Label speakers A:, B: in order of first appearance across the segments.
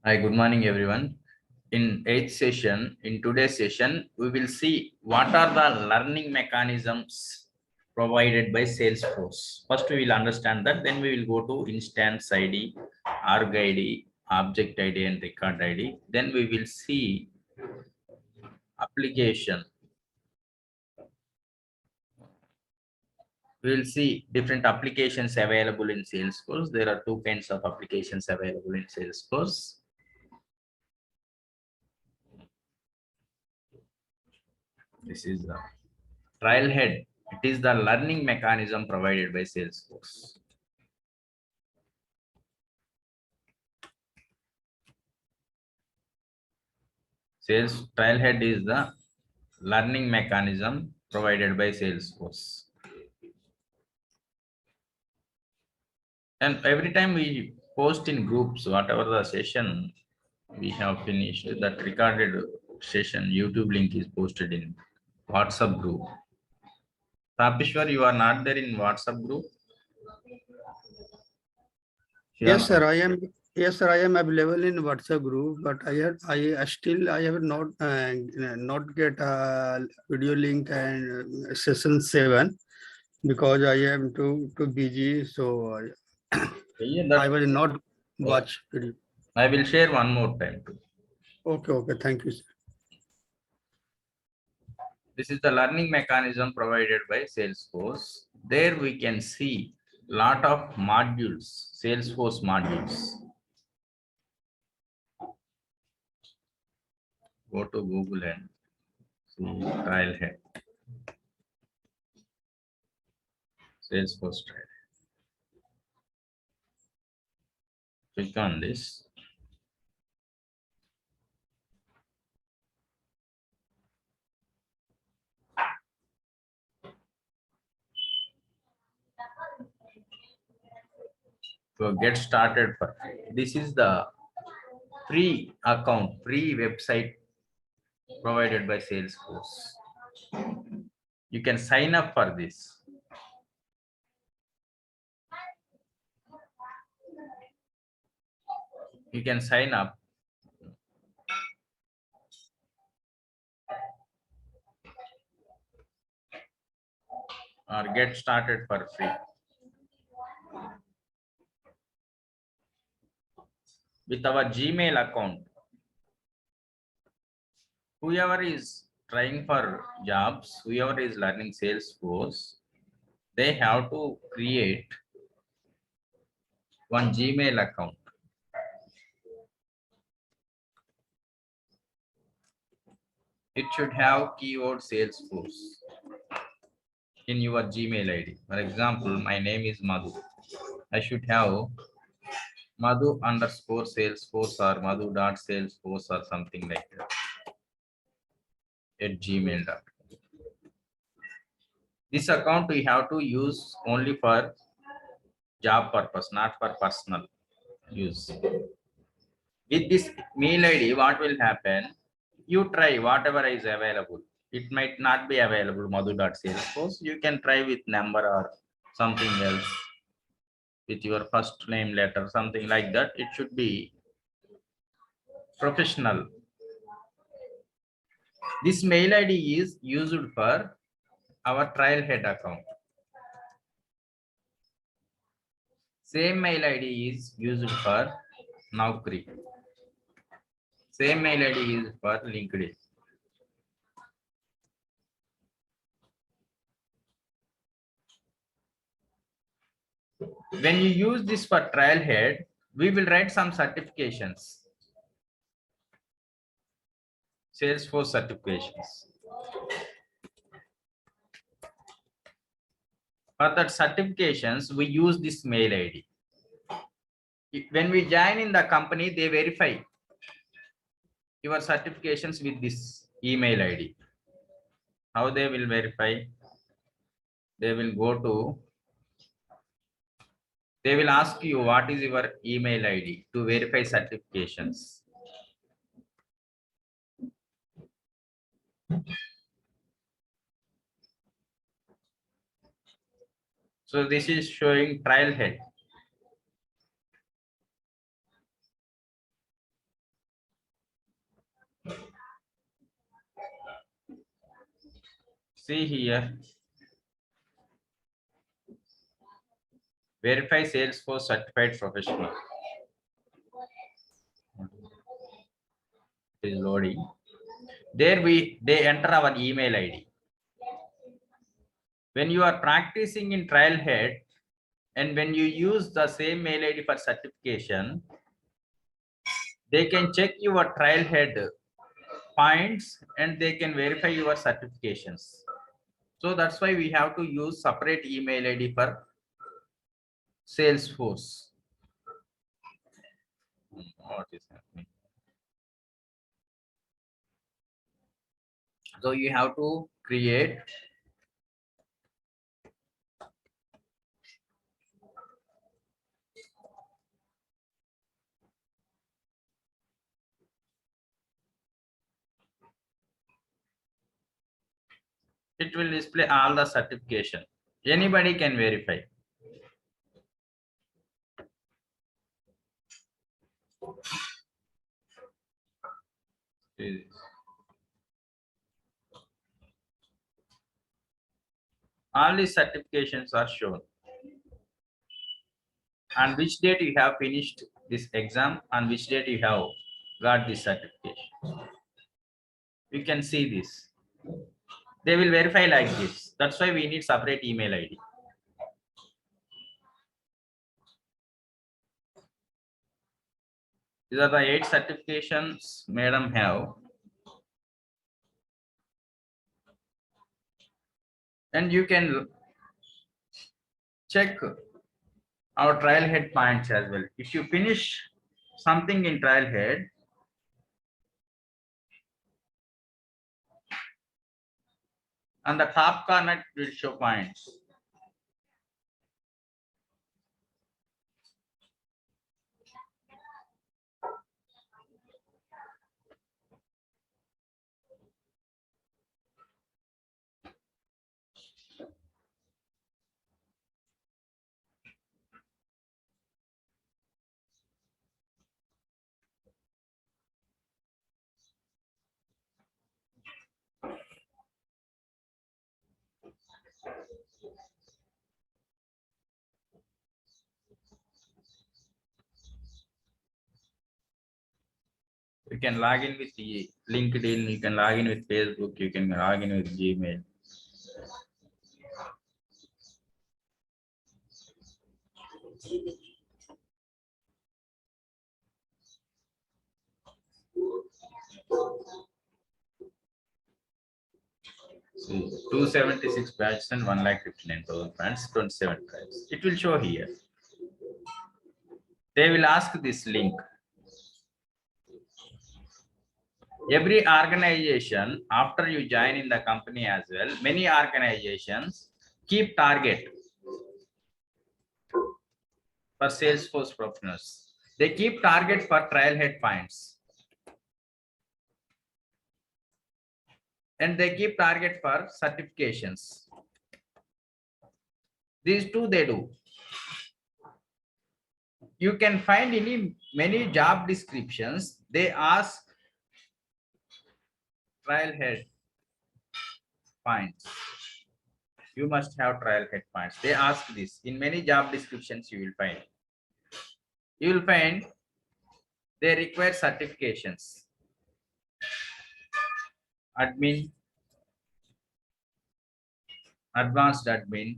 A: Hi, good morning, everyone. In today's session, we will see what are the learning mechanisms provided by Salesforce. First, we will understand that, then we will go to instance ID, org ID, object ID, and record ID. Then we will see application. We will see different applications available in Salesforce. There are two kinds of applications available in Salesforce. This is the Trailhead. It is the learning mechanism provided by Salesforce. Trailhead is the learning mechanism provided by Salesforce. And every time we post in groups, whatever the session we have finished, that recorded session YouTube link is posted in WhatsApp group. Tapishwar, you are not there in WhatsApp group?
B: Yes, sir. I am. Yes, sir. I am available in WhatsApp group, but I have not get a video link and session 7 because I am too busy. So I will not watch video.
A: I will share one more time too.
B: Okay. Thank you, sir.
A: This is the learning mechanism provided by Salesforce. There we can see lot of modules, Salesforce modules. Go to Google and see Trailhead. Salesforce Trailhead. Click on this. So get started for this is the free account, free website provided by Salesforce. You can sign up for this. You can sign up. Or get started for free. With our Gmail account. Whoever is trying for jobs, whoever is learning Salesforce, they have to create one Gmail account. It should have keyword Salesforce in your Gmail ID. For example, my name is Madhu. I should have madhu_salesforce or madhu.salesforce or something like that at gmail.com. This account we have to use only for job purpose, not for personal use. With this mail ID, what will happen? You try whatever is available. It might not be available madhu.salesforce. You can try with number or something else with your first name letter, something like that. It should be professional. This mail ID is used for our Trailhead account. Same mail ID is used for Naukri. Same mail ID is for LinkedIn. When you use this for Trailhead, we will write some certifications. Salesforce certifications. For that certifications, we use this mail ID. When we join in the company, they verify your certifications with this email ID. How they will verify? They will they will ask you what is your email ID to verify certifications. So this is showing Trailhead. See here. Verify Salesforce certified professional. It is loading. There they enter our email ID. When you are practicing in Trailhead and when you use the same mail ID for certification, they can check your Trailhead points and they can verify your certifications. So that's why we have to use separate email ID for Salesforce. What is happening? So you have to create it will display all the certification. Anybody can verify. All these certifications are shown. On which date you have finished this exam, on which date you have got this certification. You can see this. They will verify like this. That's why we need separate email ID. These are the 8 certifications madam have. And you can check our Trailhead points as well. If you finish something in Trailhead, on the top corner it will show points. You can log in with the LinkedIn, you can log in with Facebook, you can log in with Gmail. See, 276 batches and 1,59,000 fans, 27 tribes. It will show here. They will ask this link. Every organization, after you join in the company as well, many organizations keep target for Salesforce professionals. They keep target for Trailhead points. And they keep target for certifications. These two they do. You can find many job descriptions. They ask Trailhead points. You must have Trailhead points. They ask this in many job descriptions. You will find. You will find they require certifications. Admin, advanced admin,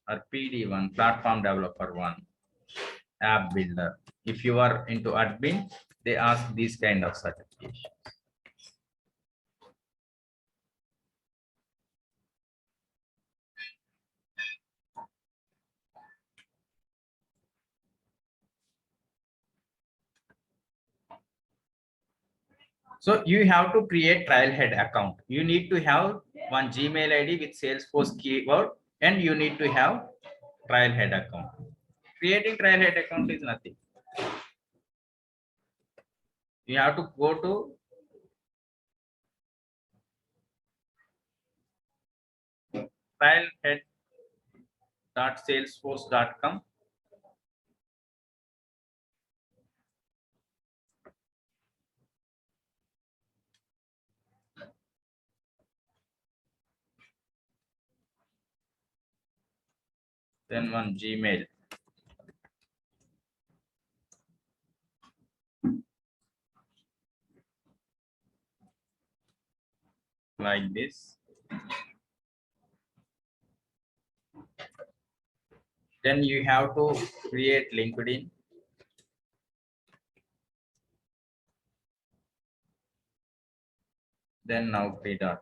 A: or PD1, platform developer 1, app builder. If you are into admin, they ask these kind of certifications. So you have to create Trailhead account. You need to have one Gmail ID with Salesforce keyword, and you need to have Trailhead account. Creating Trailhead account is nothing. You have to go to trailhead.salesforce.com. then one Gmail. Like this. Then you have to create LinkedIn. Then Naukri.com.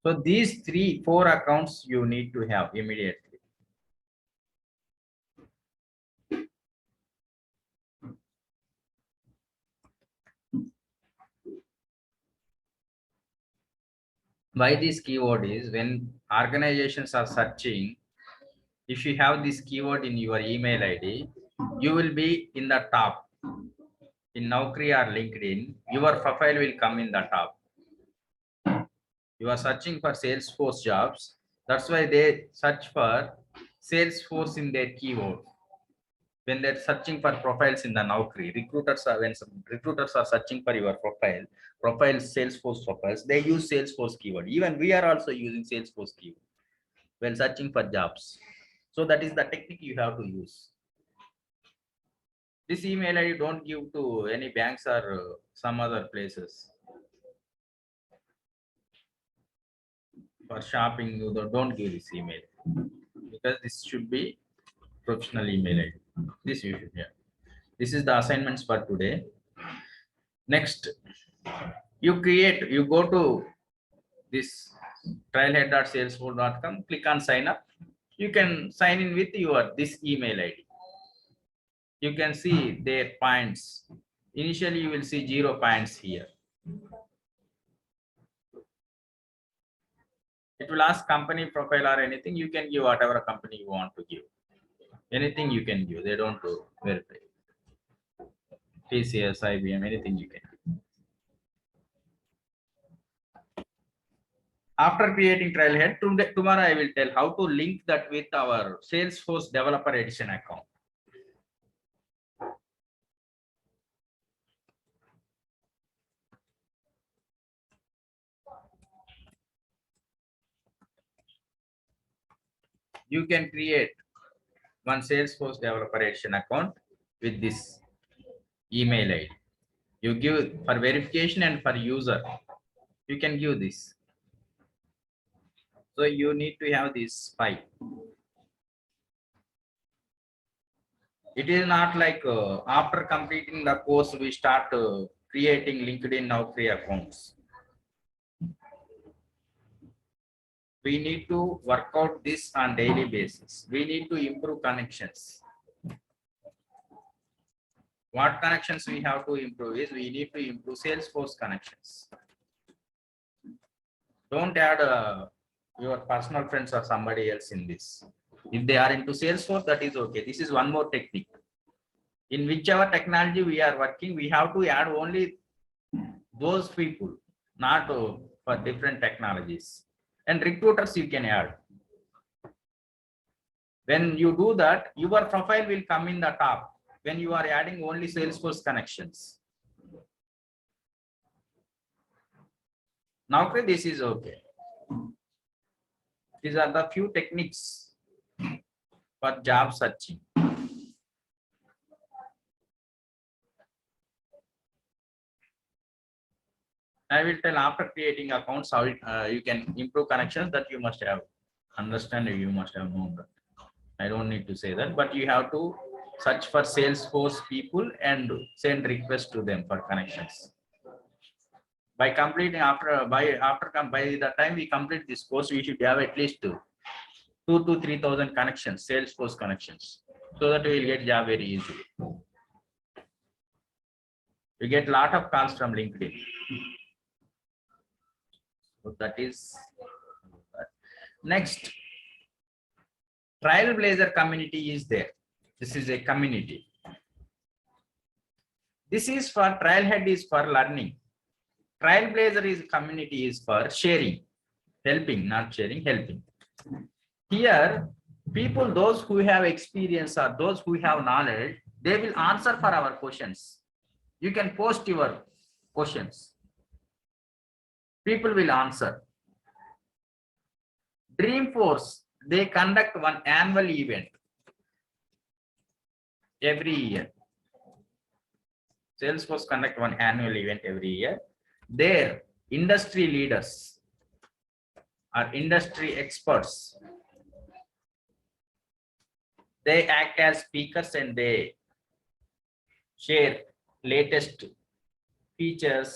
A: So these 4 accounts you need to have immediately. Why this keyword is, when organizations are searching, if you have this keyword in your email ID, you will be in the top. In Naukri or LinkedIn, your profile will come in the top. You are searching for Salesforce jobs. That's why they search for Salesforce in their keyword. When they're searching for profiles in the Naukri, when some recruiters are searching for your profiles, Salesforce profiles, they use Salesforce keyword. Even we are also using Salesforce keyword when searching for jobs. So that is the technique you have to use. This email ID don't give to any banks or some other places. For shopping, you don't give this email, because this should be professional email ID. This you should have. This is the assignments for today. Next, you go to this trailhead.salesforce.com, click on sign up. You can sign in with this email ID. You can see their points. Initially, you will see 0 points here. It will ask company profile or anything. You can give whatever company you want to give. Anything you can give. They don't verify. TCS, IBM, anything you can. After creating Trailhead, tomorrow I will tell how to link that with our Salesforce Developer Edition account. You can create one Salesforce Developer Edition account with this email ID. You give for verification and for user. You can give this. So you need to have this 5. It is not like after completing the course, we start creating LinkedIn Naukri accounts. We need to work out this on daily basis. We need to improve connections. What connections we have to improve is, we need to improve Salesforce connections. Don't add your personal friends or somebody else in this. If they are into Salesforce, that is okay. This is one more technique. In whichever technology we are working, we have to add only those people, not for different technologies. And recruiters you can add. When you do that, your profile will come in the top when you are adding only Salesforce connections. Now, this is okay. These are the few techniques for job searching. I will tell after creating accounts how you can improve connections, that you must have understand, you must have known that. I don't need to say that, but you have to search for Salesforce people and send requests to them for connections. By completing by the time we complete this course, we should have at least 2,000 to 3,000 connections, Salesforce connections, so that we will get job very easily. We get a lot of calls from LinkedIn. So that is next. Trailblazer community is there. This is a community. This is for Trailhead is for learning. Trailblazer is community is for sharing, helping, not sharing, helping. Here, people, those who have experience or those who have knowledge, they will answer for our questions. You can post your questions. People will answer. Dreamforce they conduct one annual event every year. Salesforce conduct one annual event every year. Their industry leaders or industry experts, they act as speakers and they share latest features,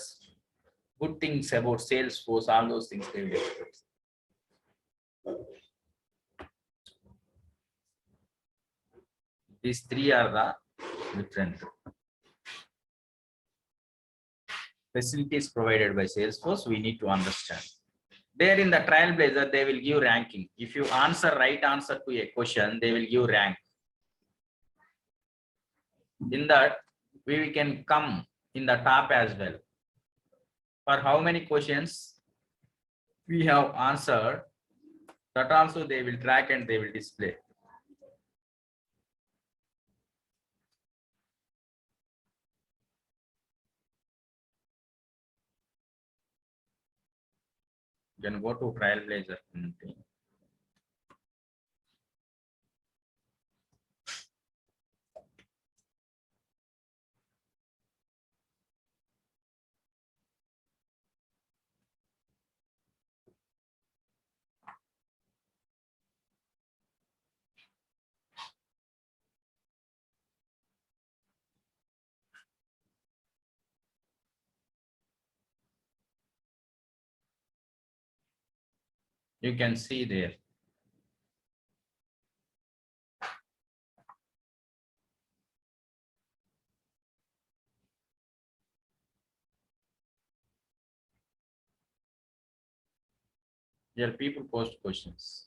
A: good things about Salesforce, all those things they will express. These three are the different facilities provided by Salesforce. We need to understand. There in the Trailblazer, they will give ranking. If you answer right answer to a question, they will give rank. In that, we can come in the top as well. For how many questions we have answered, that also they will track and they will display. You can go to Trailblazer. You can see there. There people post questions.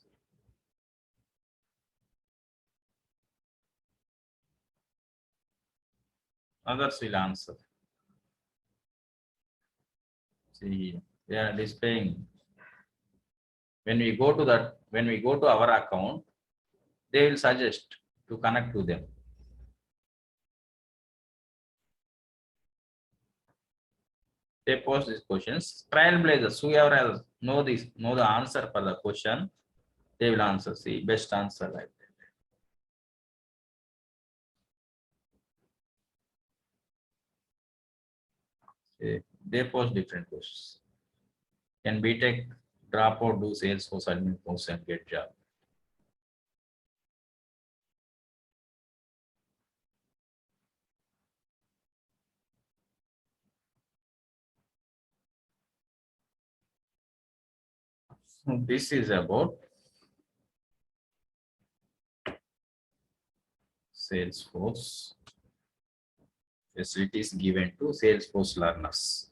A: Others will answer. See, they are displaying. When we go to that, when we go to our account, they will suggest to connect to them. They post these questions. Trailblazers, whoever know the answer for the question, they will answer. See, best answer like that. See, they post different questions. Can BTech drop out, do Salesforce admin post and get job? So this is about Salesforce facilities given to Salesforce learners.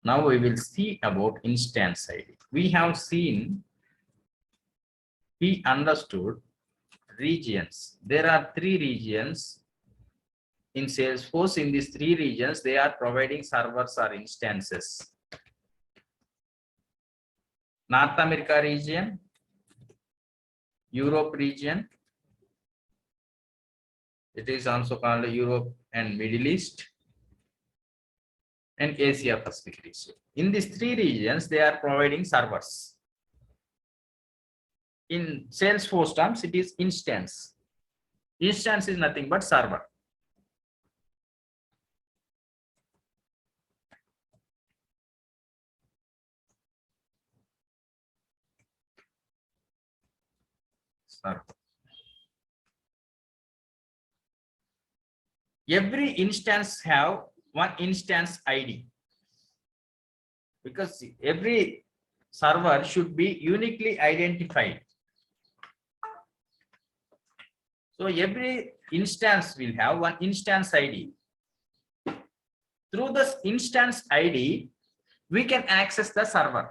A: Now we will see about instance ID. We have seen, we understood regions. There are 3 regions in Salesforce. In these 3 regions, they are providing servers or instances. North America region, Europe region, it is also called Europe and Middle East, and Asia Pacific region. In these 3 regions, they are providing servers. In Salesforce terms, it is instance. Instance is nothing but server. Server. Every instance have one instance ID, because every server should be uniquely identified. So every instance will have one instance ID. Through this instance ID, we can access the server.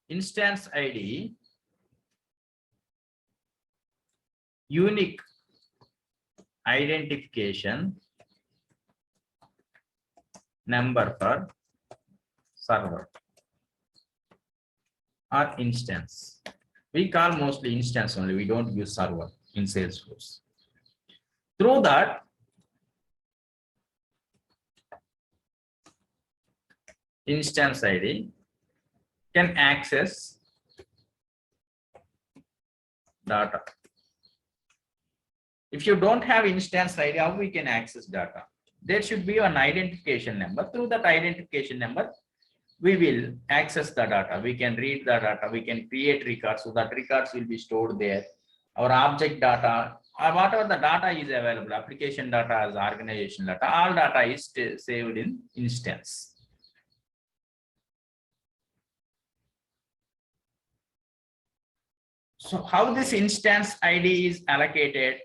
A: Instance ID, unique identification number for server or instance. We call mostly instance only. We don't use server in Salesforce. Through that, instance ID, can access data. If you don't have instance ID, how we can access data? There should be an identification number. Through that identification number, we will access the data. We can read the data. We can create records. So that records will be stored there. Our object data, or whatever the data is available, application data as organization data, all data is saved in instance. So how this instance ID is allocated?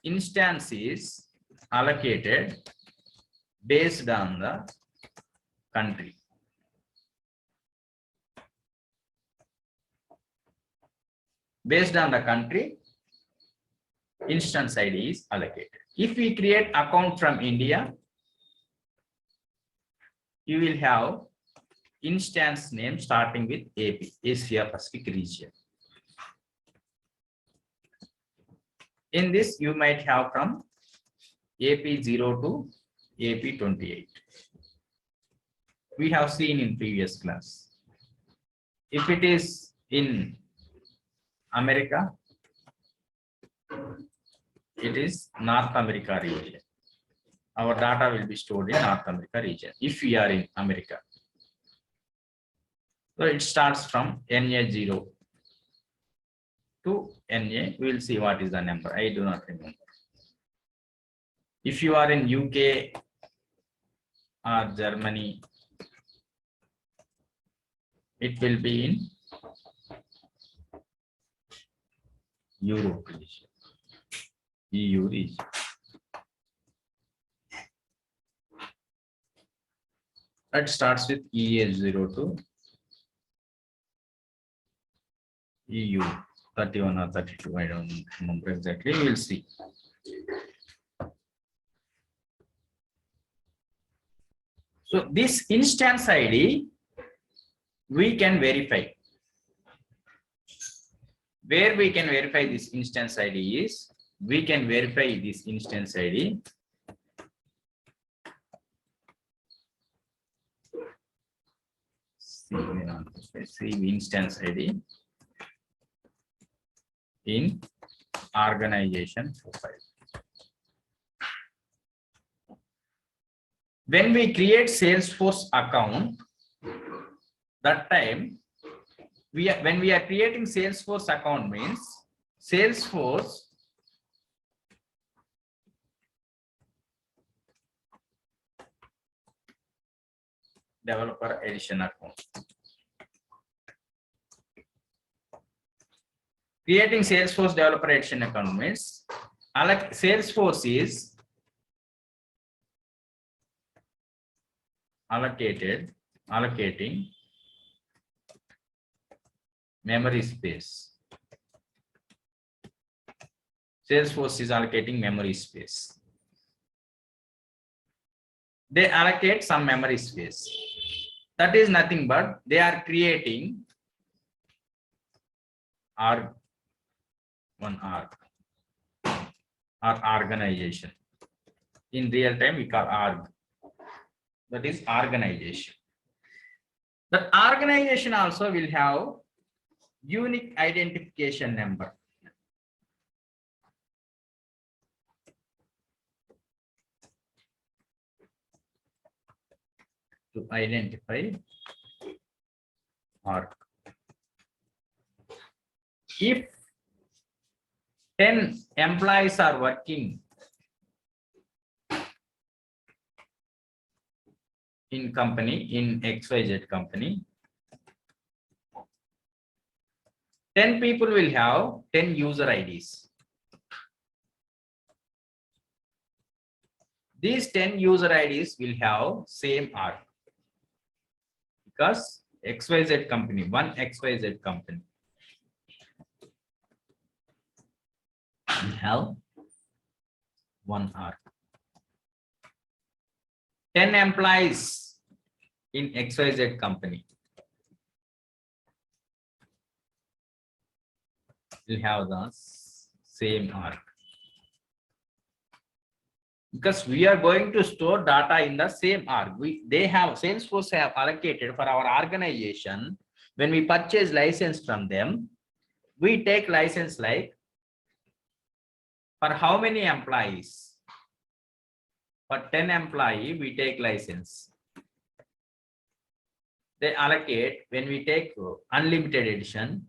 A: Instance is allocated based on the country. Based on the country, instance ID is allocated. If we create account from India, you will have instance name starting with AP, Asia Pacific region. In this, you might have from AP0 to AP28. We have seen in previous class. If it is in America, it is North America region. Our data will be stored in North America region if we are in America. So it starts from NA0 to NA. We will see what is the number. I do not remember. If you are in UK or Germany, it will be in Europe region, EU region. It starts with EA0 to EU 31 or 32. I don't remember exactly. We will see. So this instance ID, we can verify. Where we can verify this instance ID is, we can verify this instance ID see instance ID in organization profile. When we create Salesforce account, that time when we are creating Salesforce account means Salesforce developer edition account. Creating Salesforce developer edition account means Salesforce is allocating memory space. Salesforce is allocating memory space. They allocate some memory space. That is nothing but they are creating org, one org or organization. In real time, we call org. That is organization. That organization also will have unique identification number. To identify org. If 10 employees are working in company, in XYZ company, 10 people will have 10 user IDs. These 10 user IDs will have same org. Because XYZ company, one XYZ company will have one org. 10 employees in XYZ company will have the same org. Because we are going to store data in the same org. Salesforce have allocated for our organization. When we purchase license from them, we take license like for how many employees? For 10 employee, we take license. They allocate when we take unlimited edition.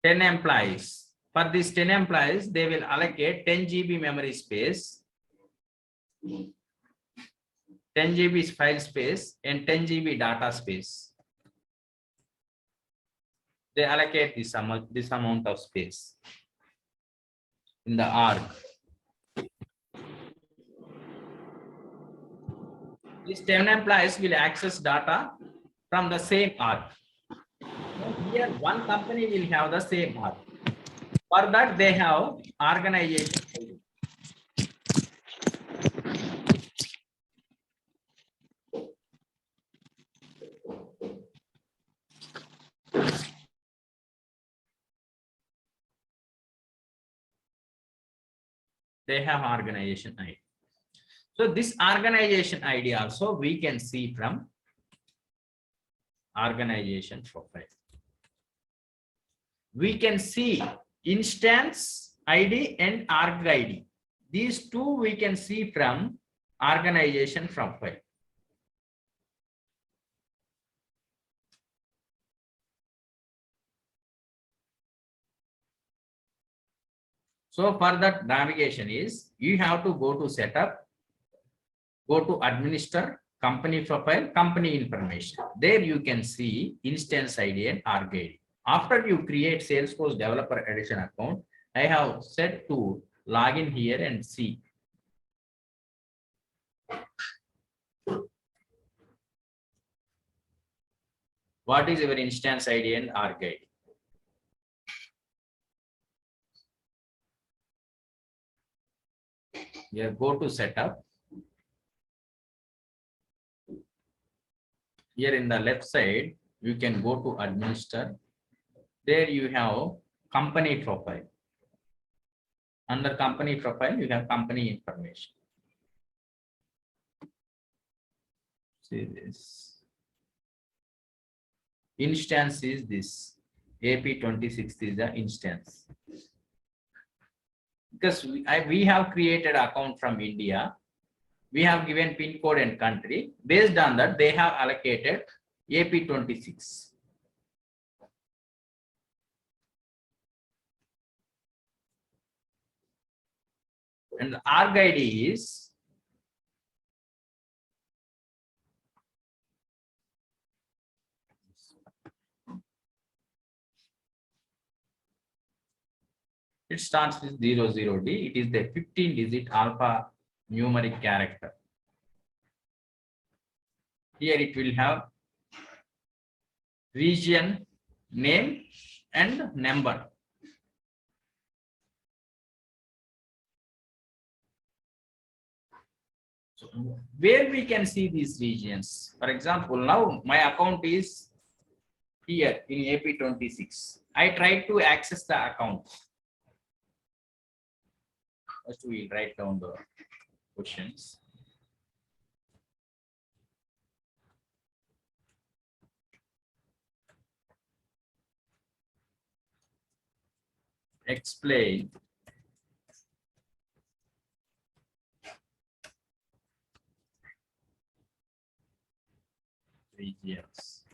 A: Ten employees. For these 10 employees, they will allocate 10 GB memory space, 10 GB file space, and 10 GB data space. They allocate this amount of space in the org. These 10 employees will access data from the same org. Here, one company will have the same org. For that, they have organization ID. They have organization ID. So this organization ID also we can see from organization profile. We can see instance ID and org ID. These two we can see from organization profile. So for that navigation is you have to go to setup, go to administer, company profile, company information. There you can see instance ID and org ID. After you create Salesforce Developer Edition account, I have set to log in here and see. What is your instance ID and org ID? Here, go to setup. Here in the left side, you can go to administer. There you have company profile. Under company profile, you have company information. See this. Instance is this. AP26 is the instance. Because we have created account from India. We have given PIN code and country. Based on that, they have allocated AP26. And the org ID is it starts with 00D. It is the 15-digit alpha numeric character. Here it will have region, name, and number. So where we can see these regions? For example, now my account is here in AP26. I try to access the account. First, we will write down the questions. Explain regions.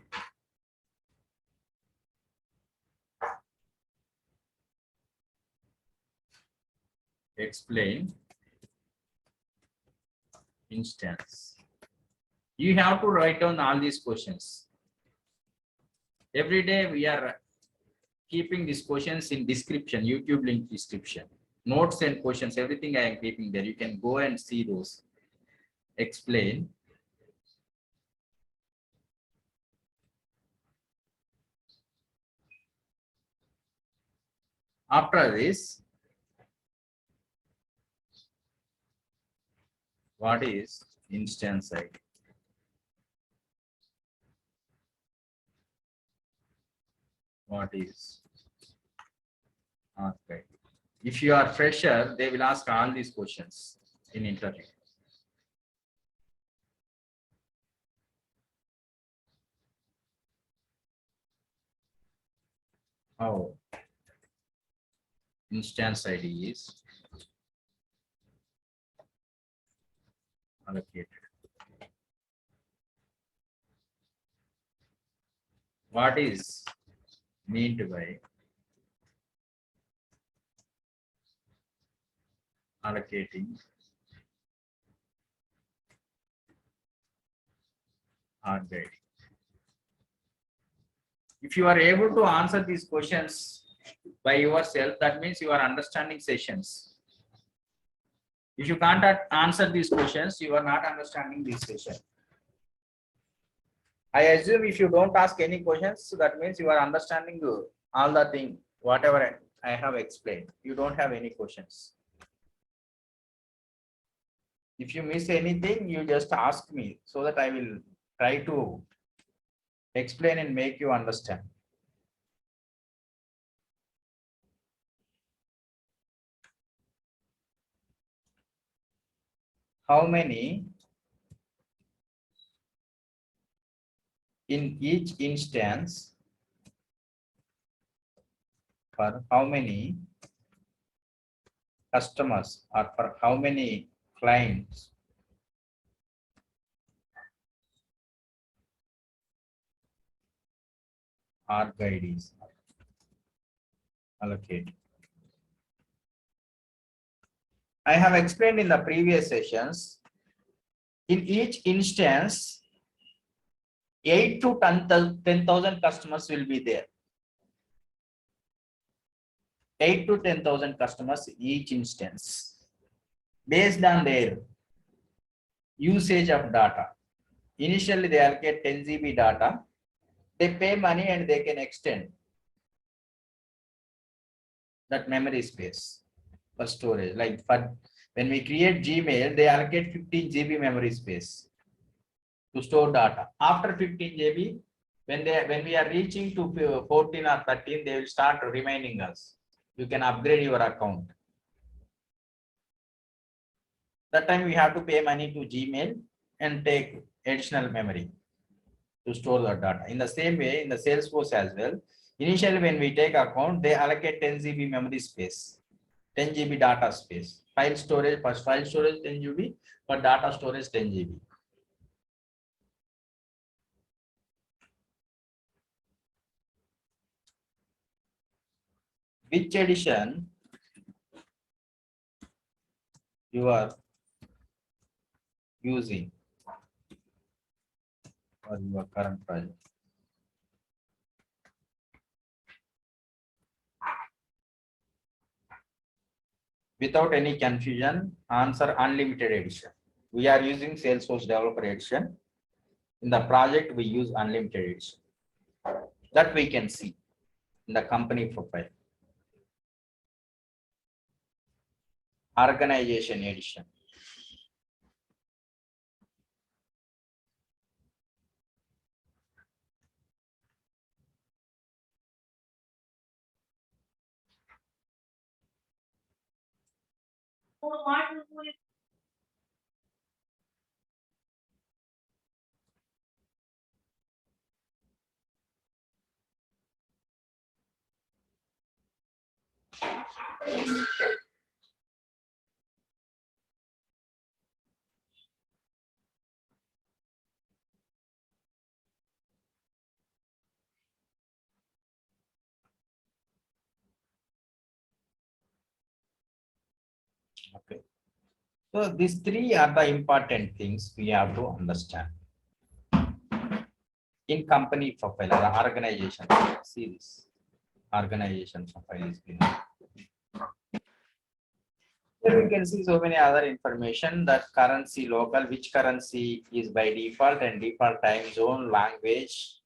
A: Explain instance. You have to write down all these questions. Every day we are keeping these questions in description, YouTube link description. Notes and questions, everything I am keeping there. You can go and see those. Explain after this, what is instance ID? What is OrgID? If you are fresher, they will ask all these questions in interview. How instance ID is allocated. What is meant by allocating OrgID? If you are able to answer these questions by yourself, that means you are understanding sessions. If you can't answer these questions, you are not understanding this session. I assume if you don't ask any questions, that means you are understanding all the thing, whatever I have explained. You don't have any questions. If you miss anything, you just ask me so that I will try to explain and make you understand. How many in each instance, for how many customers or for how many clients OrgIDs allocate? I have explained in the previous sessions. In each instance, 8 to 10,000 customers will be there. 8 to 10,000 customers each instance, based on their usage of data. Initially, they allocate 10 GB data. They pay money and they can extend that memory space for storage. Like for when we create Gmail, they allocate 15 GB memory space to store data. After 15 GB, when we are reaching to 14 or 13, they will start reminding us. You can upgrade your account. That time we have to pay money to Gmail and take additional memory to store the data. In the same way, in the Salesforce as well, initially when we take account, they allocate 10 GB memory space, 10 GB data space. File storage, first file storage 10 GB, but data storage 10 GB. Which edition you are using for your current project? Without any confusion, answer unlimited edition. We are using Salesforce Developer Edition. In the project, we use unlimited edition. That we can see in the company profile. Organization edition. Okay. So these three are the important things we have to understand. In company profile or organization, see this organization profile is being. Here we can see so many other information, that currency local, which currency is by default and default time zone, language,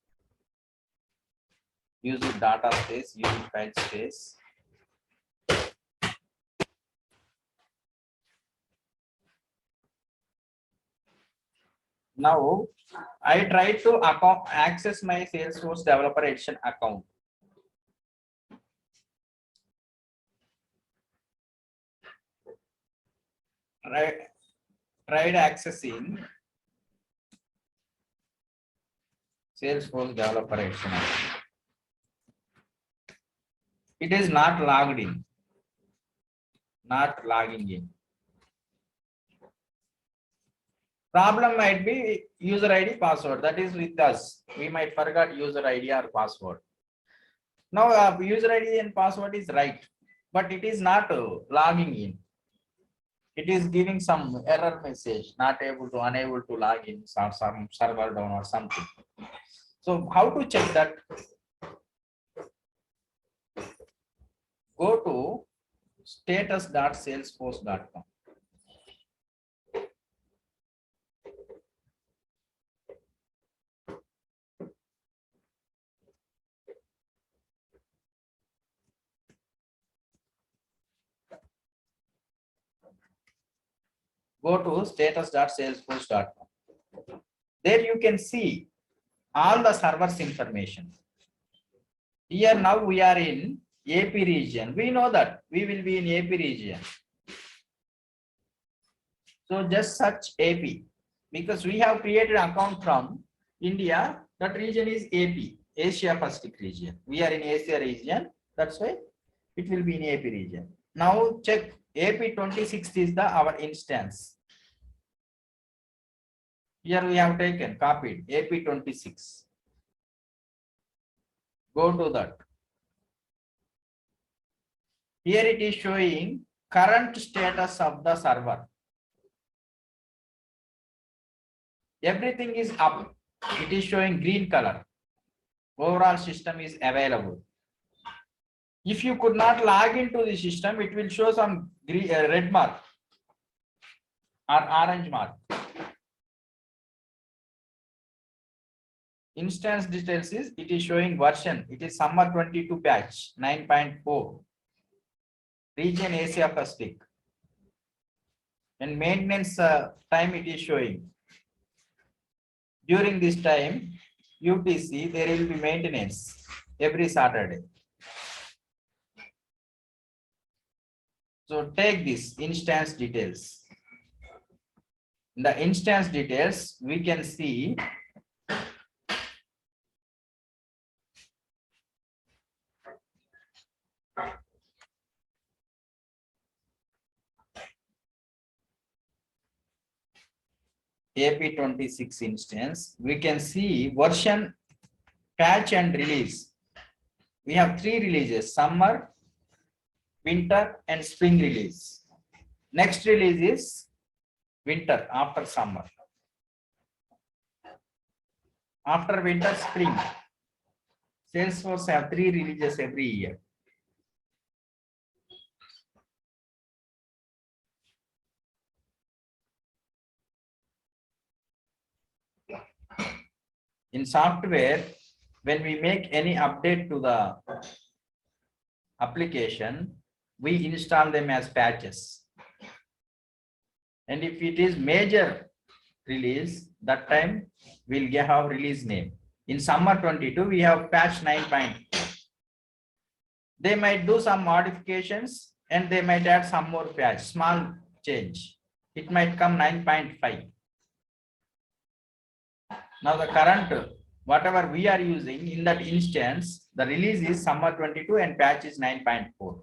A: use of data space, use of file space. Now I try to access my Salesforce Developer Edition account. tried accessing Salesforce developer XML. It is not logged in, not logging in. Problem might be user ID password. That is with us. We might forget user ID or password. Now user ID and password is right, but it is not logging in. It is giving some error message, not able to, unable to log in, some server down or something. So how to check that? Go to status.salesforce.com. Go to status.salesforce.com. There you can see all the servers information. Here now we are in AP region. We know that we will be in AP region. So just search AP because we have created an account from India. That region is AP, Asia Pacific region. We are in Asia region. That's why it will be in AP region. Now check AP 26 is our instance. Here we have taken, copied AP 26. Go to that. Here it is showing current status of the server. Everything is up. It is showing green color. Overall system is available. If you could not log into the system, it will show some green, red mark or orange mark. Instance details is, it is showing version. It is summer 22 patch 9.4. Region Asia Pacific. And maintenance time it is showing. During this time, UTC, there will be maintenance every Saturday. So take this instance details. In the instance details, we can see AP 26 instance. We can see version, patch and release. We have 3 releases: summer, winter and spring release. Next release is winter after summer. After winter, spring. Salesforce have 3 releases every year. In software, when we make any update to the application, we install them as patches. And if it is major release, that time we'll have release name. In summer 22, we have patch 9.4. They might do some modifications and they might add some more patch, small change. It might come 9.5. Now the current, whatever we are using in that instance, the release is summer 22 and patch is 9.4.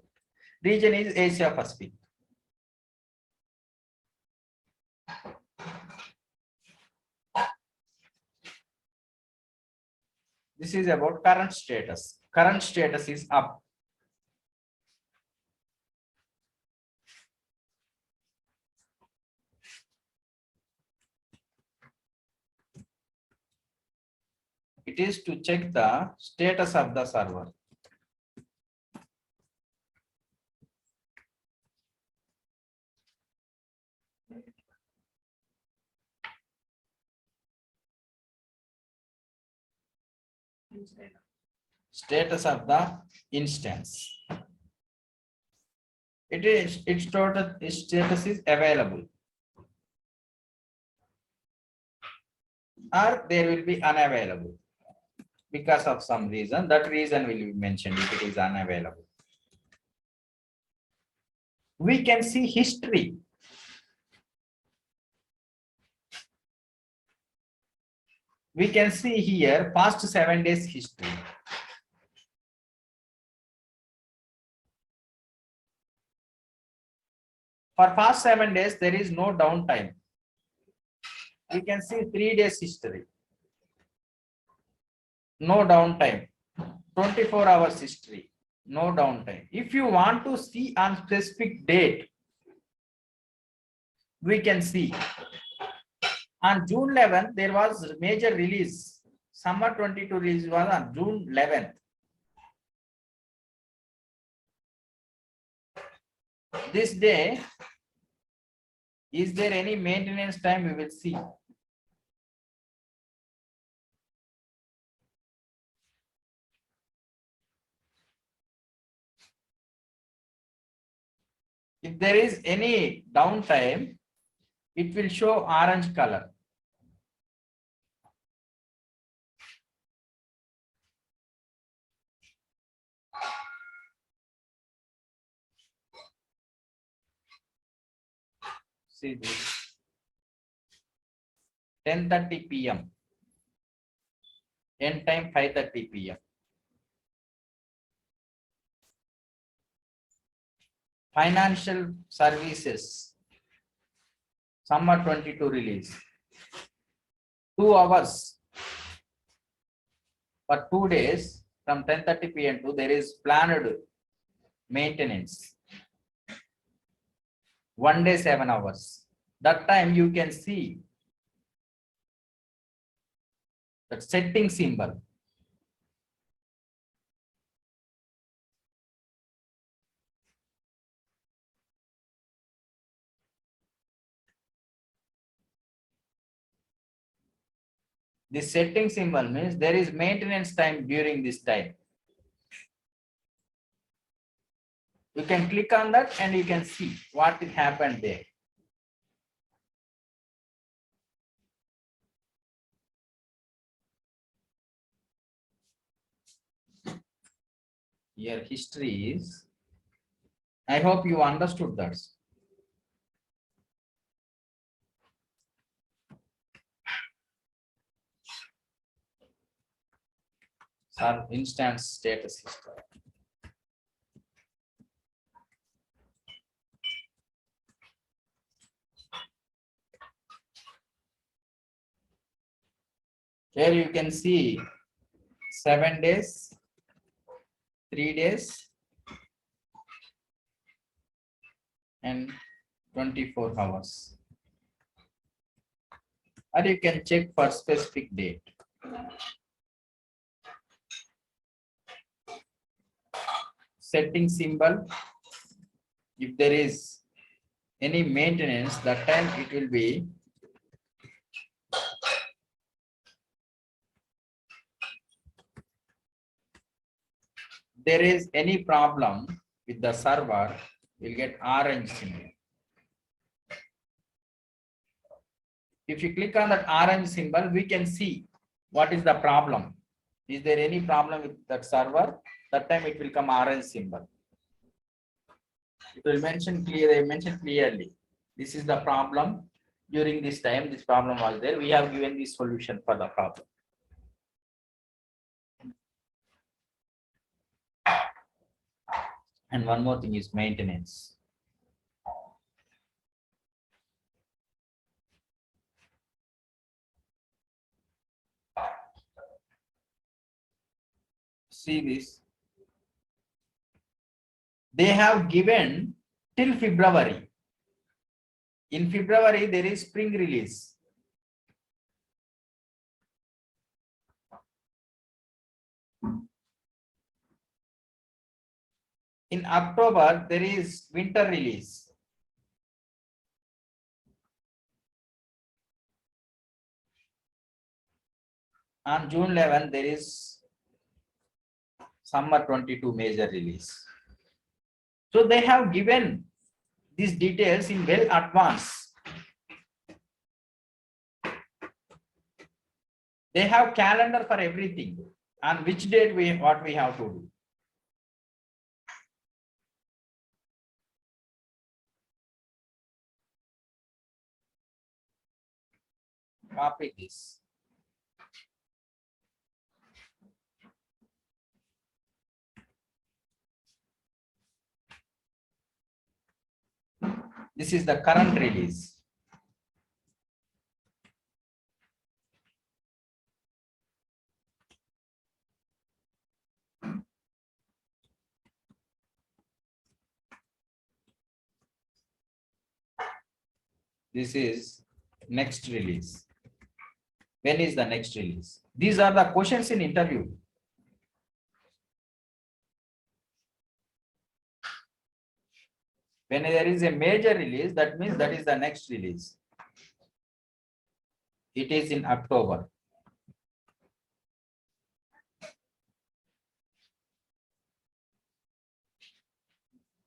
A: Region is Asia Pacific. This is about current status. Current status is up. It is to check the status of the server. Status of the instance. Its total status is available, or there will be unavailable because of some reason. That reason will be mentioned if it is unavailable. We can see history. We can see here past 7 days history. For past 7 days, there is no downtime. We can see 3 days history. No downtime. 24 hours history. No downtime. If you want to see on specific date, we can see on June 11th, there was major release. Summer 22 release was on June 11th. This day, is there any maintenance time? We will see. If there is any downtime, it will show orange color. See this. 10:30 p.m. End time 5:30 p.m. Financial services. Summer 22 release. 2 hours. For 2 days from 10:30 p.m. to there is planned maintenance. 1 day 7 hours. That time you can see that setting symbol. This setting symbol means there is maintenance time during this time. You can click on that and you can see what happened there. Here history is, I hope you understood that. Sir, instance status history. Here you can see 7 days, 3 days, and 24 hours. Or you can check for specific date. Setting symbol. If there is any maintenance, that time it will be there is any problem with the server, you'll get orange symbol. If you click on that orange symbol, we can see what is the problem. Is there any problem with that server? That time it will come orange symbol. It will mention clearly. Mention clearly. This is the problem. During this time, this problem was there. We have given the solution for the problem. And one more thing is maintenance. See this. They have given till February. In February, there is spring release. In October, there is winter release. On June 11, there is summer 22 major release. So they have given these details in well advance. They have calendar for everything. On which date what we have to do. Copy this. This is the current release. This is next release. When is the next release? These are the questions in interview. When there is a major release, that means that is the next release. It is in October.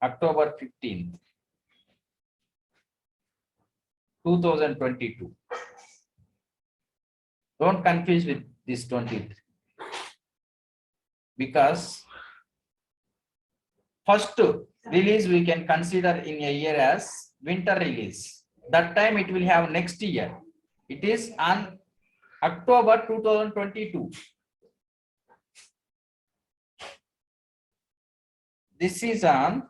A: October 15th, 2022. Don't confuse with this 23. Because first release we can consider in a year as winter release. That time it will have next year. It is on October 2022. This is on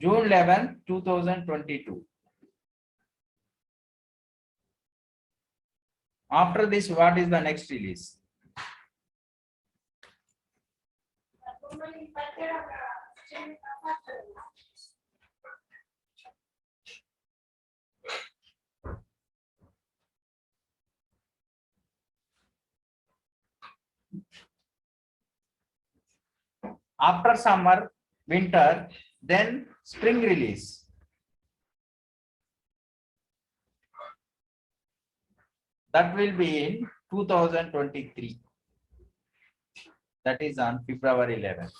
A: June 11, 2022. After this, what is the next release? After summer, winter, then spring release. That will be in 2023. That is on February 11th.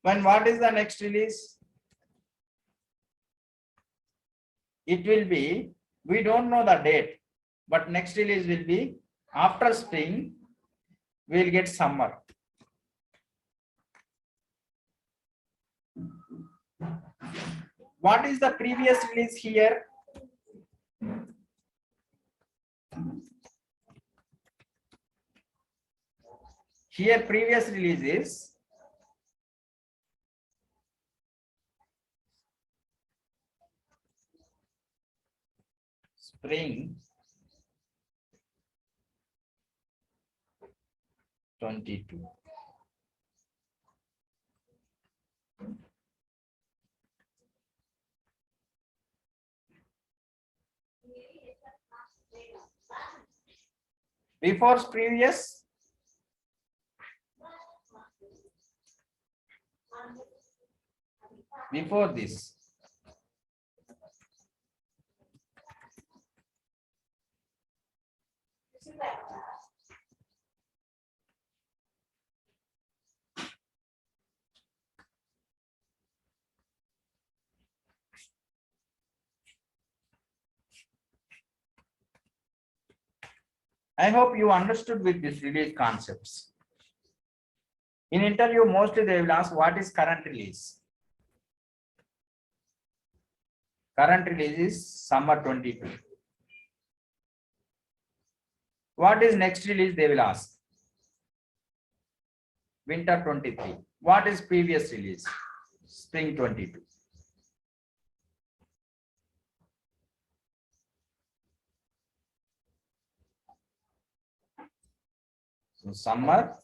A: When what is the next release? It will be, we don't know the date, but next release will be after spring, we will get summer. What is the previous release here? Here previous release is spring 22. Before previous, before this, I hope you understood with this release concepts. In interview, mostly they will ask what is current release. Current release is summer 22. What is next release? They will ask. Winter 23. What is previous release? Spring 22. So summer,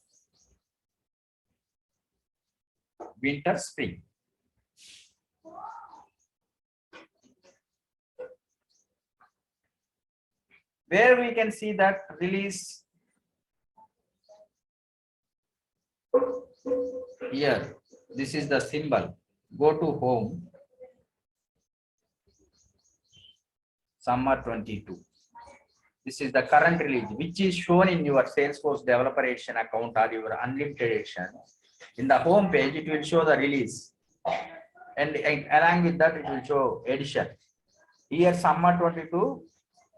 A: winter, spring. Where we can see that release here. This is the symbol. Go to home. Summer 22. This is the current release, which is shown in your Salesforce Developer Edition account or your Unlimited Edition. In the home page, it will show the release. And along with that, it will show edition. Here, summer 22,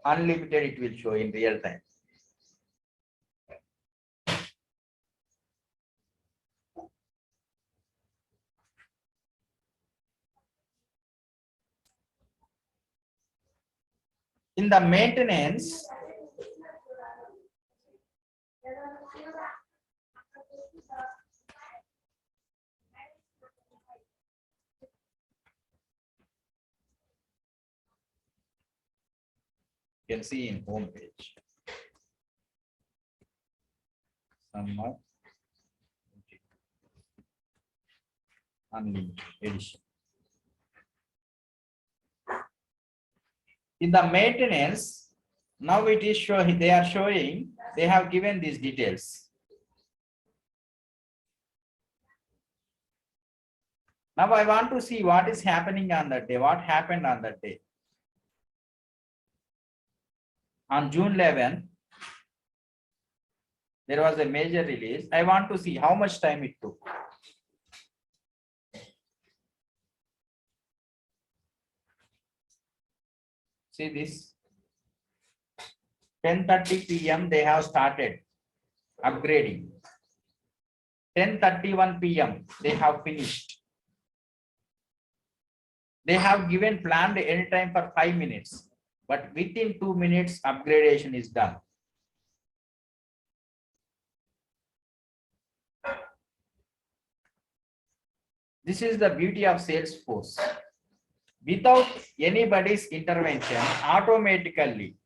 A: unlimited, it will show in real time. In the maintenance, you can see in home page. Somewhat unlimited edition. In the maintenance, now it is showing, they are showing, they have given these details. Now I want to see what is happening on that day, what happened on that day. On June 11th, there was a major release. I want to see how much time it took. See this. 10:30 p.m. they have started upgrading. 10:31 p.m. they have finished. They have given planned end time for 5 minutes, but within 2 minutes upgradation is done. This is the beauty of Salesforce. Without anybody's intervention, automatically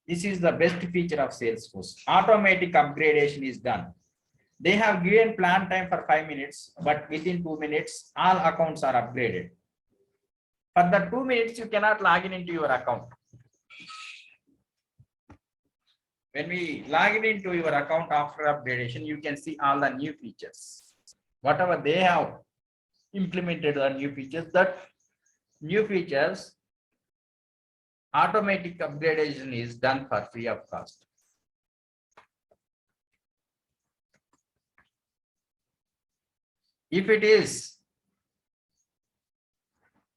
A: this is the best feature of Salesforce. Automatic upgradation is done. They have given plan time for 5 minutes, but within 2 minutes, all accounts are upgraded. For the 2 minutes, you cannot log in into your account. When we log in into your account after upgradation, you can see all the new features. Whatever they have implemented the new features, that new features, automatic upgradation is done for free of cost. If it is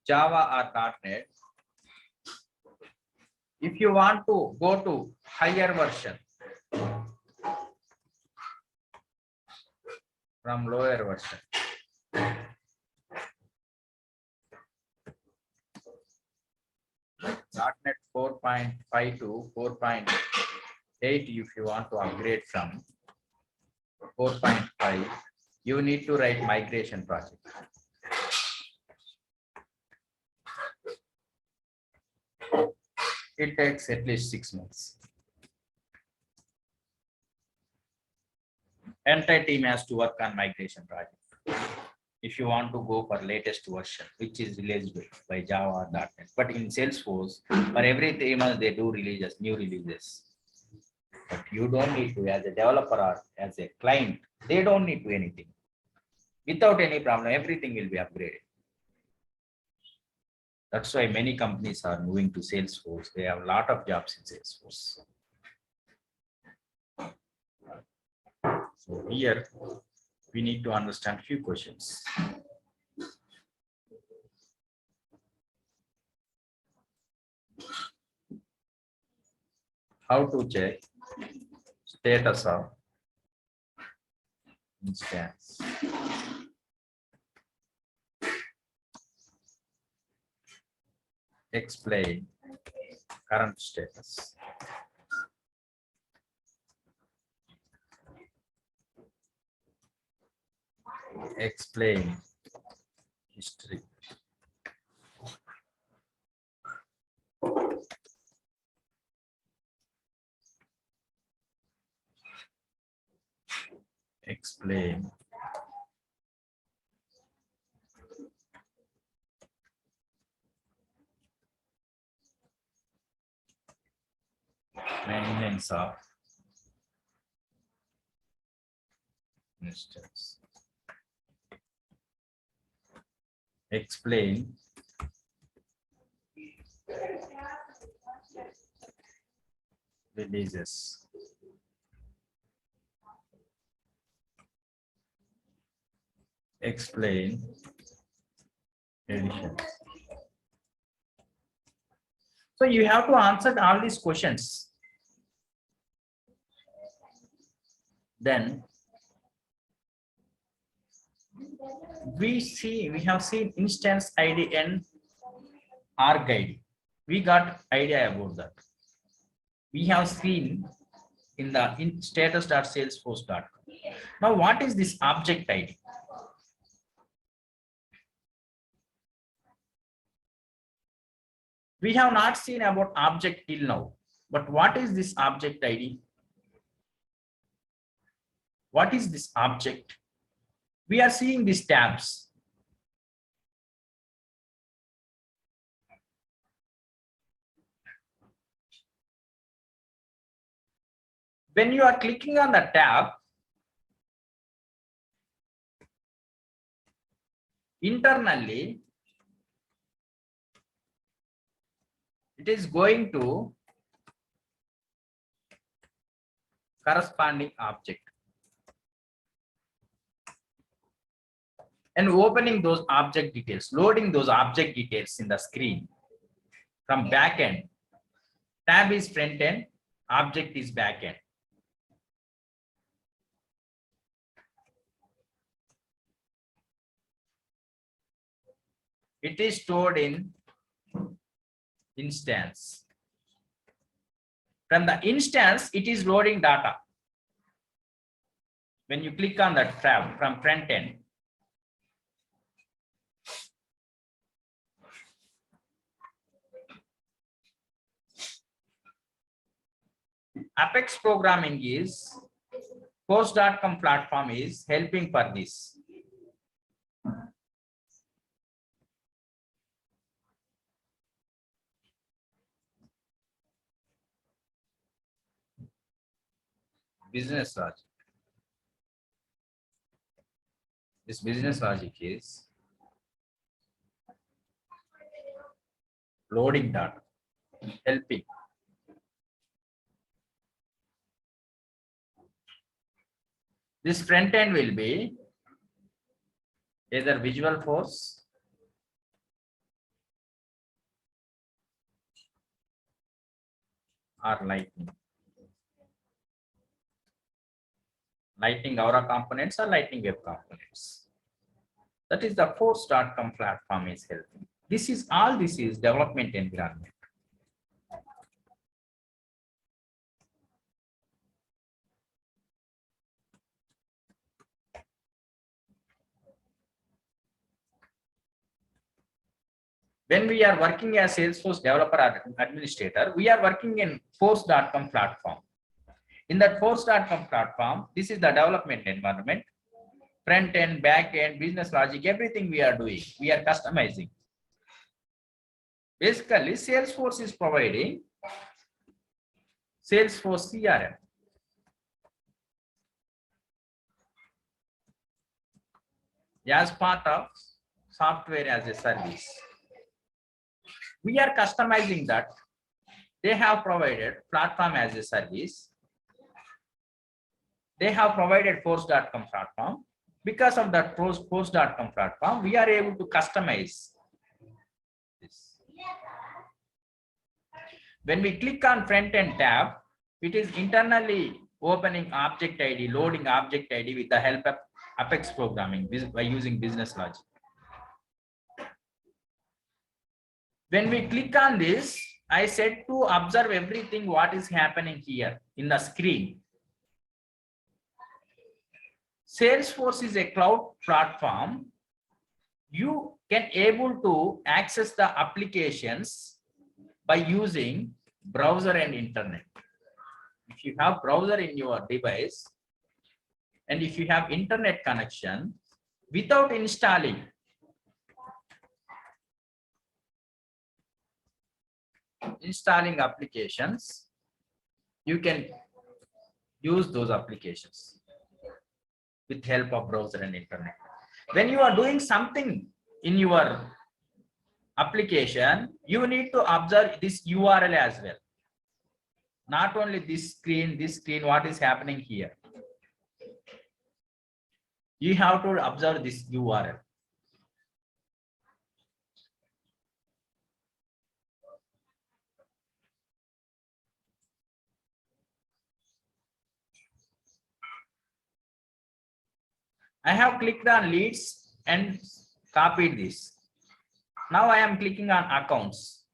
A: Java or .NET, if you want to go to higher version from lower version, .NET 4.5 to 4.8, if you want to upgrade from 4.5, you need to write migration project. It takes at least 6 months. Entire team has to work on migration project. If you want to go for latest version, which is released by Java or .NET. But in Salesforce, for every 3 months, they do releases, new releases. But you don't need to, as a developer or as a client, they don't need to anything. Without any problem, everything will be upgraded. That's why many companies are moving to Salesforce. They have a lot of jobs in Salesforce. So here, we need to understand few questions. How to check status of instance? Explain current status. Explain history. Explain maintenance of instance. Explain releases. Explain editions. So you have to answer all these questions. Then we have seen instance ID and org ID. We got idea about that. We have seen in the status.salesforce.com. Now, what is this object ID? We have not seen about object till now, but what is this object ID? What is this object? We are seeing these tabs. When you are clicking on the tab, internally, it is going to corresponding object and opening those object details, loading those object details in the screen from backend. Tab is front end, object is backend. It is stored in instance. From the instance, it is loading data. When you click on that tab from front end, Apex programming is Post.com platform is helping for this. Business logic. This business logic is loading data, helping. This front end will be either Visual Force or Lightning. Lightning Aura components or Lightning Web components. That is the Force.com platform is helping. This is all this is development environment. When we are working as Salesforce developer or administrator, we are working in Force.com platform. In that Force.com platform, this is the development environment, front end, back end, business logic, everything we are doing. We are customizing. Basically, Salesforce is providing Salesforce CRM. As part of software as a service. We are customizing that. They have provided platform as a service. They have provided Force.com platform. Because of that Force.com platform, we are able to customize this. When we click on front end tab, it is internally opening object ID, loading object ID with the help of Apex programming by using business logic. When we click on this, I said to observe everything what is happening here in the screen. Salesforce is a cloud platform. You can able to access the applications by using browser and internet. If you have browser in your device and if you have internet connection, without installing applications, you can use those applications with help of browser and internet. When you are doing something in your application, you need to observe this URL as well. Not only this screen, what is happening here. You have to observe this URL. I have clicked on leads and copied this. Now I am clicking on accounts.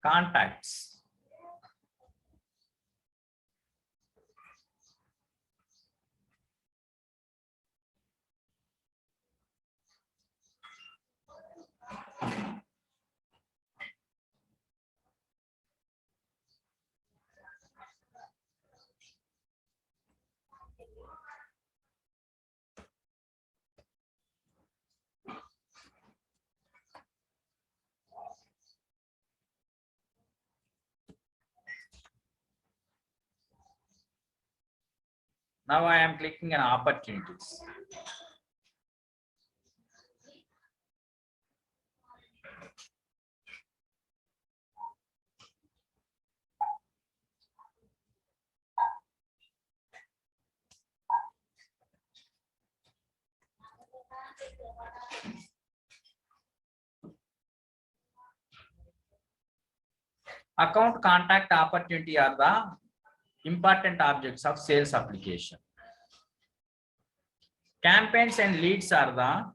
A: Contacts. Now I am clicking on opportunities. Account, contact, opportunity are the important objects of sales application. Campaigns and leads are the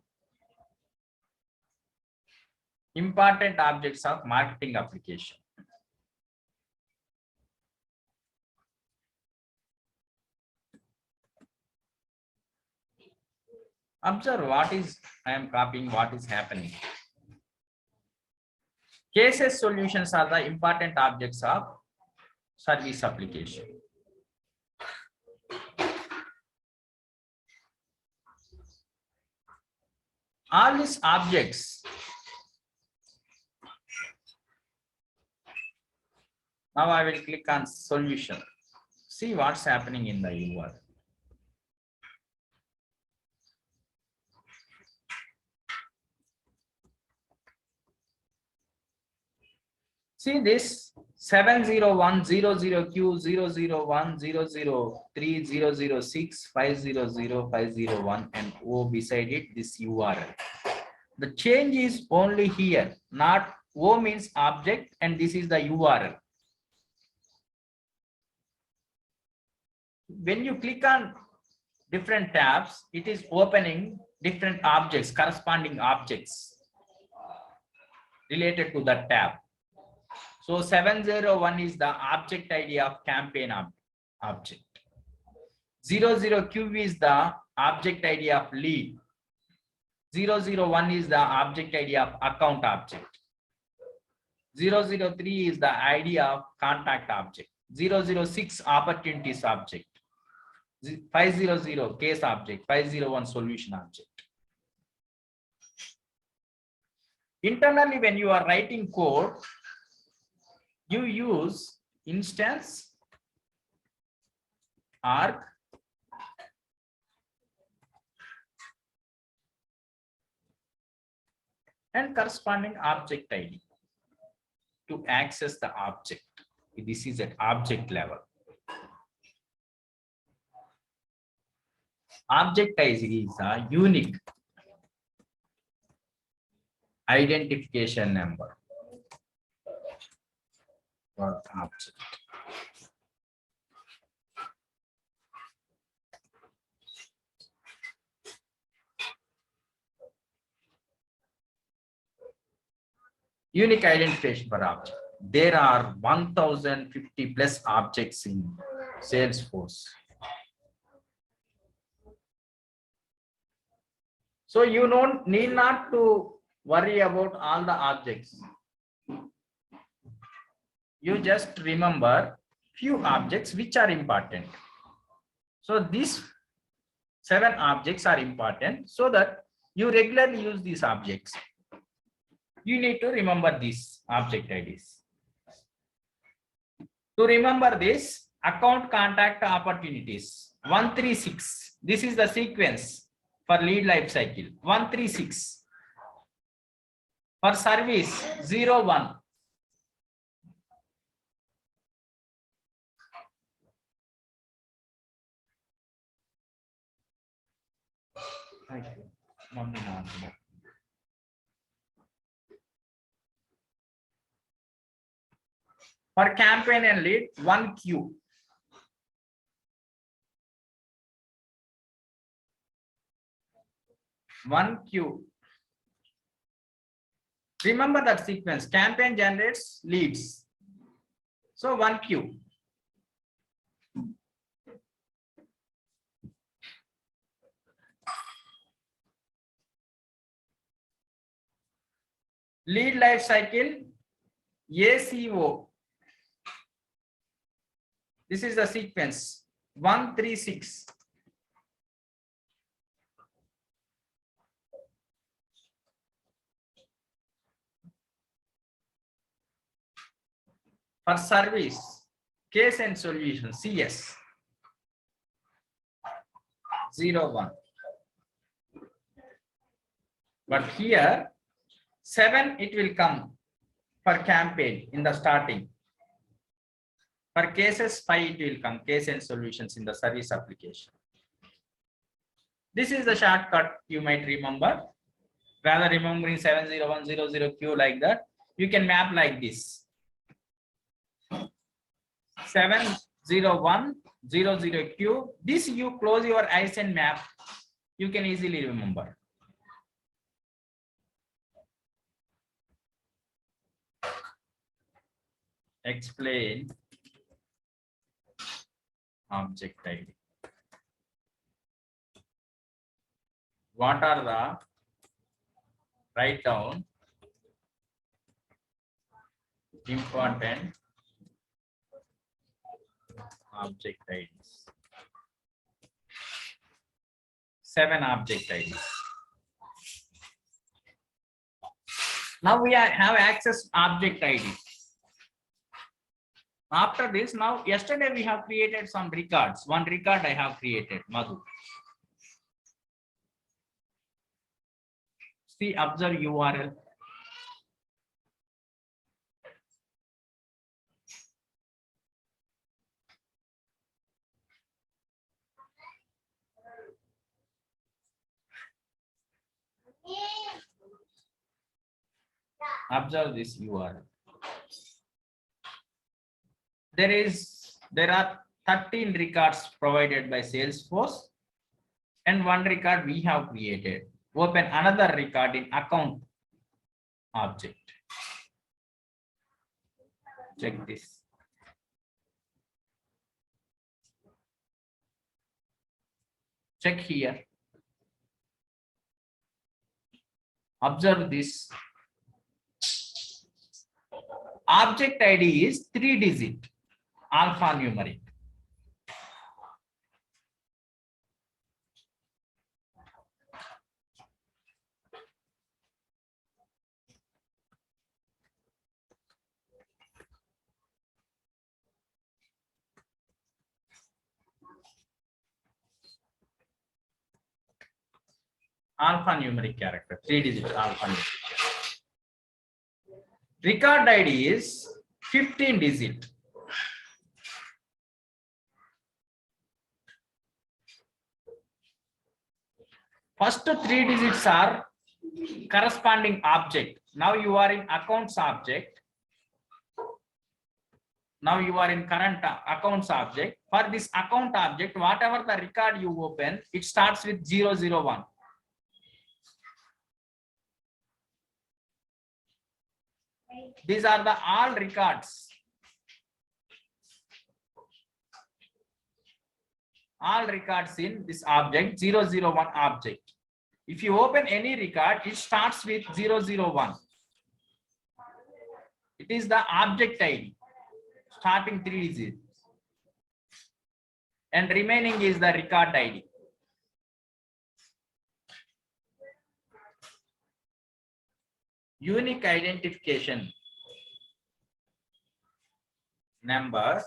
A: important objects of marketing application. Observe I am copying what is happening. Cases solutions are the important objects of service application. All these objects, now I will click on solution. See what's happening in the URL. See this 70100Q001003006500501 and O beside it this URL. The change is only here, not O means object and this is the URL. When you click on different tabs, it is opening different objects, corresponding objects related to that tab. So 701 is the object ID of campaign object. 00Q is the object ID of lead. 001 is the object ID of account object. 003 is the ID of contact object. 006 opportunities object. 500 case object. 501 solution object. Internally, when you are writing code, you use instance, org, and corresponding object ID to access the object. This is at object level. Object ID is a unique identification number for object. Unique identification for object. There are 1050 plus objects in Salesforce. So you don't need not to worry about all the objects. You just remember few objects which are important. So these 7 objects are important so that you regularly use these objects. You need to remember these object IDs. To remember this, account, contact, opportunities 136. This is the sequence for lead life cycle. 136 for service 01. For campaign and lead, 1 queue. One queue. Remember that sequence. Campaign generates leads. So 1 queue. Lead life cycle, ACO. This is the sequence 136. For service, case and solution, CS 01. But here 7 it will come for campaign in the starting. For cases 5 it will come, case and solutions in the service application. This is the shortcut you might remember. Rather remembering 70100Q like that, you can map like this. 70100Q. This you close your eyes and map. You can easily remember. Explain ObjectID. What are the, write down important ObjectIDs. 7 ObjectIDs. Now we have access ObjectID. After this, now yesterday we have created some records. One record I have created, Madhu. See, observe URL. Observe this URL. There are 13 records provided by Salesforce and 1 record we have created. Open another record in account object. Check this. Check here. Observe this. ObjectID is 3-digit alphanumeric. Alphanumeric character, 3-digit alphanumeric. Record ID is 15-digit. First 3 digits are corresponding object. Now you are in accounts object. Now you are in current accounts object. For this account object, whatever the record you open, it starts with 001. These are the all records. All records in this object, 001 object. If you open any record, it starts with 001. It is the object ID, starting 3 digits. And remaining is the record ID. Unique identification number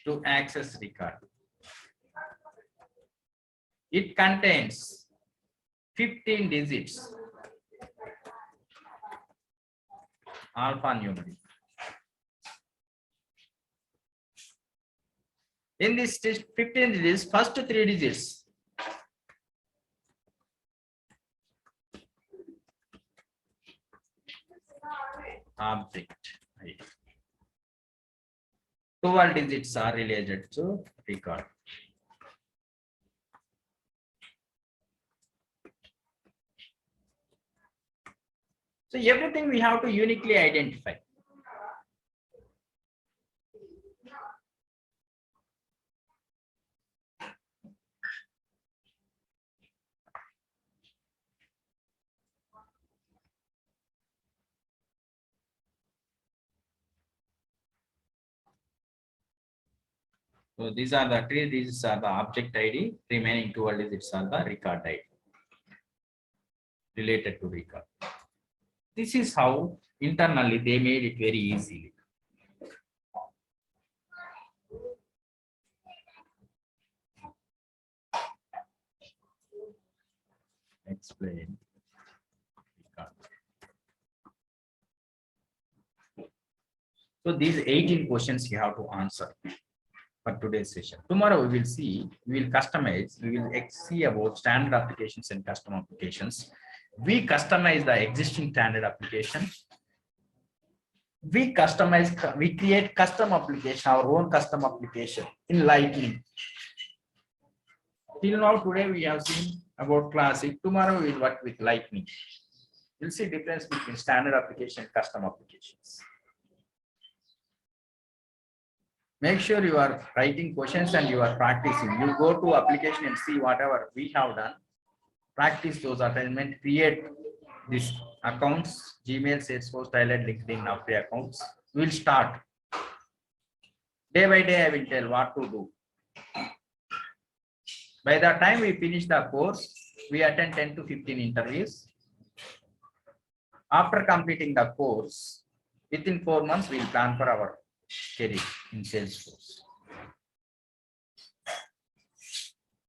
A: to access record. It contains 15 digits alphanumeric. In this 15 digits, first 3 digits object ID. 12 digits are related to record. So everything we have to uniquely identify. So these are the 3 digits are the object ID, remaining 12 digits are the record ID related to record. This is how internally they made it very easily. Explain. So these 18 questions you have to answer for today's session. Tomorrow we will see, we will customize, we will see about standard applications and custom applications. We customize the existing standard application. We customize, we create custom application, our own custom application in Lightning. Till now, today we have seen about Classic. Tomorrow we will work with Lightning. You'll see difference between standard application and custom applications. Make sure you are writing questions and you are practicing. You go to application and see whatever we have done. Practice those assignments, create these accounts, Gmail, Salesforce, Thailand, LinkedIn, now the accounts. We'll start. Day by day, I will tell what to do. By the time we finish the course, we attend 10 to 15 interviews. After completing the course, within 4 months, we'll plan for our career in Salesforce.